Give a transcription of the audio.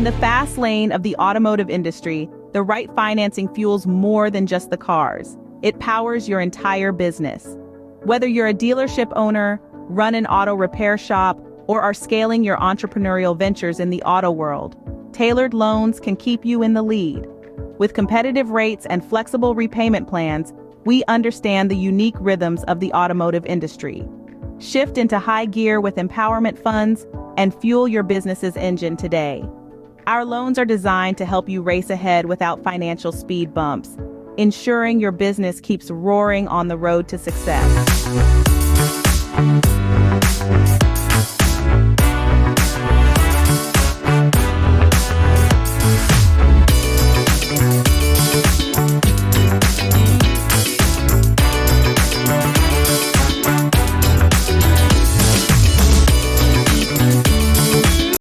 the fast lane of the automotive industry, the right financing fuels more than just the cars. It powers your entire business. Whether you're a dealership owner, run an auto repair shop, or are scaling your entrepreneurial ventures in the auto world, tailored loans can keep you in the lead. With competitive rates and flexible repayment plans, we understand the unique rhythms of the automotive industry. Shift into high gear with empowerment funds and fuel your business's engine today. Our loans are designed to help you race ahead without financial speed bumps, ensuring your business keeps roaring on the road to success.